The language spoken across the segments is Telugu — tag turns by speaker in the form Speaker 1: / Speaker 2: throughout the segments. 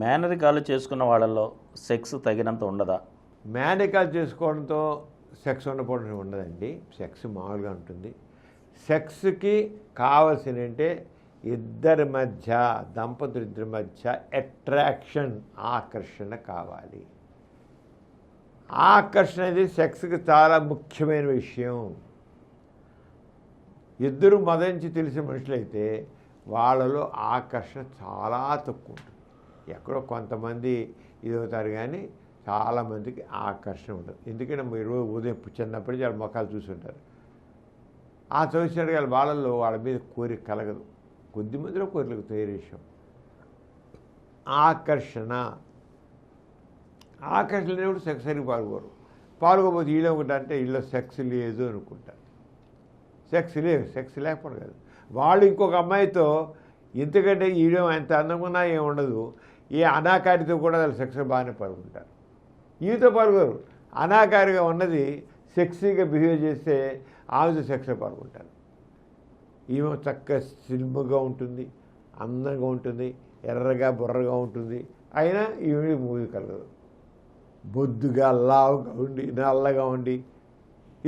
Speaker 1: మేనరికాలు చేసుకున్న వాళ్ళల్లో సెక్స్ తగినంత ఉండదా?
Speaker 2: మేనరికాలు చేసుకోవడంతో సెక్స్ ఉండకపోవడం ఉండదండి. సెక్స్ మామూలుగా ఉంటుంది. సెక్స్కి కావాల్సిన అంటే ఇద్దరి మధ్య, దంపతులిద్దరి మధ్య అట్రాక్షన్, ఆకర్షణ కావాలి. ఆకర్షణ అనేది సెక్స్కి చాలా ముఖ్యమైన విషయం. ఇద్దరు మొదటి తెలిసిన మనుషులైతే వాళ్ళలో ఆకర్షణ చాలా తక్కువ ఉంటుంది. ఎక్కడో కొంతమంది ఇది అవుతారు, కానీ చాలామందికి ఆకర్షణ ఉండదు. ఎందుకంటే మీరు ఉదయం చిన్నప్పటికీ వాళ్ళ ముఖాలు చూసుంటారు. ఆ చూసినట్టు వాళ్ళల్లో వాళ్ళ మీద కోరిక కలగదు. కొద్దిమందిలో కోరికలకు తయారు విషయం ఆకర్షణ. ఆకర్షణ లేనప్పుడు సెక్స్ సరిగ్గా పాల్గొపోతే వీళ్ళు అనుకుంటారంటే వీళ్ళు సెక్స్ లేదు అనుకుంటారు. సెక్స్ లేకపోవడం కాదు. వాళ్ళు ఇంకొక అమ్మాయితో ఎందుకంటే వీడియో ఎంత అందంగా ఏమి ఉండదు, ఏ అనాకారితో కూడా వాళ్ళు సెక్స్ బాగానే పాల్గొంటారు. ఈతో పాల్గొరు. అనాకారిగా ఉన్నది సెక్సీగా బిహేవ్ చేస్తే ఆమెతో సెక్స్లో పాల్గొంటారు. ఈమె చక్కగా సిల్మ్గా ఉంటుంది, అందంగా ఉంటుంది, ఎర్రగా బుర్రగా ఉంటుంది, అయినా ఈమె మూవీ కలగదు. బొద్దుగా లావుగా ఉండి నల్లగా ఉండి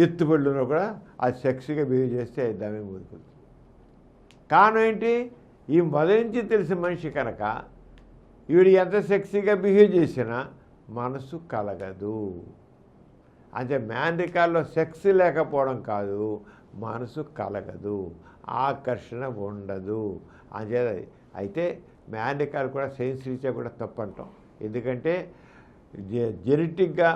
Speaker 2: ఎత్తుపడులో కూడా ఆ సెక్స్గా బిహేవ్ చేస్తే దామే మూదుకుంటుంది. కారణం ఏంటి? ఈ మొదటి తెలిసిన మనిషి కనుక ఈవిడ ఎంత సెక్సీగా బిహేవ్ చేసినా మనసు కలగదు. అంటే మేనరికాల్లో సెక్స్ లేకపోవడం కాదు, మనసు కలగదు, ఆకర్షణ ఉండదు. అంతే. అయితే మేనరికాలు కూడా సైన్స్ రీత్యా కూడా తప్పంటాం. ఎందుకంటే జెనెటిక్గా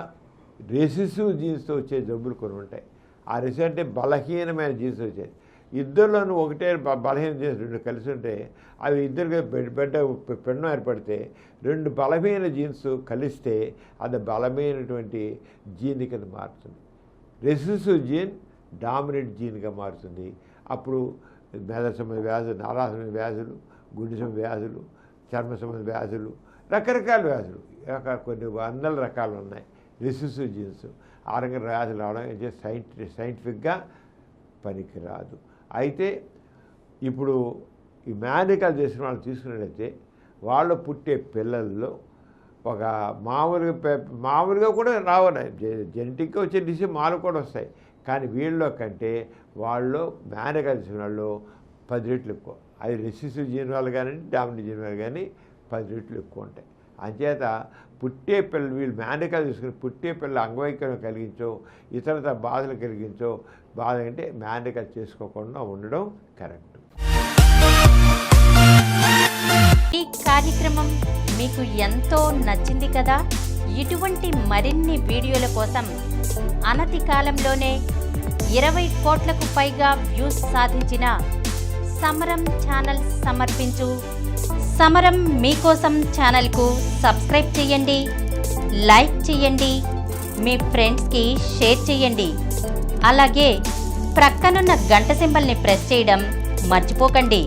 Speaker 2: రెసిసివ్ జీన్స్తో వచ్చే జబ్బులు కొన్ని ఉంటాయి. ఆ రెసిస్ అంటే బలహీనమైన జీన్స్ వచ్చేది. ఇద్దరిలోనూ ఒకటే బలహీన జీన్స్ రెండు కలిసి ఉంటే అవి ఇద్దరికి పెండం ఏర్పడితే రెండు బలమైన జీన్స్ కలిస్తే అది బలమైనటువంటి జీన్ కింద మారుతుంది. రెసిసివ్ జీన్ డామినెంట్ జీన్గా మారుతుంది. అప్పుడు మెదడు సంబంధ వ్యాధులు, నరాల సంబంధ వ్యాధులు, గుండె సంబంధ వ్యాధులు, చర్మ సంబంధ వ్యాధులు, రకరకాల వ్యాధులు, కొన్ని వందల రకాలు ఉన్నాయి రెసిసివ్ జీన్స్. ఆ రకంగా వ్యాధులు రావడం సైంటిఫిక్గా పనికిరాదు. అయితే ఇప్పుడు ఈ మేనరికాలు చేసిన వాళ్ళు తీసుకున్నట్లయితే వాళ్ళు పుట్టే పిల్లల్లో ఒక మామూలుగా కూడా రావాలి, జెనెటిక్గా వచ్చే డిసీజ్ మాలు కూడా వస్తాయి. కానీ వీళ్ళలో కంటే వాళ్ళు మేనరికాలు చేసిన వాళ్ళు 10 రెట్లు ఎక్కువ. అది రెసిసివ్ జీన్ వాళ్ళు కానీ డామినెంట్ జీన్ వాళ్ళు కానీ 10 రెట్లు ఎక్కువ ఉంటాయి. అంచేత పుట్టే పిల్లలు వీళ్ళు మేనరికాలు తీసుకుని పుట్టే పిల్లలు అంగవైకల్యం కలిగించో ఇతర బాధలు కలిగించో బాధ అంటే మేనరికాలు చేసుకోకుండా ఉండడం కరెక్ట్.
Speaker 3: ఈ కార్యక్రమం మీకు ఎంతో నచ్చింది కదా. ఇటువంటి మరిన్ని వీడియోల కోసం అనతి కాలంలోనే 20 కోట్లకు పైగా వ్యూస్ సాధించిన సమరం ఛానల్ సమర్పించు సమరం మీకోసం ఛానల్కు సబ్స్క్రైబ్ చేయండి, లైక్ చేయండి, మీ ఫ్రెండ్స్కి షేర్ చేయండి. అలాగే ప్రక్కనున్న గంట సింబల్ని ప్రెస్ చేయడం మర్చిపోకండి.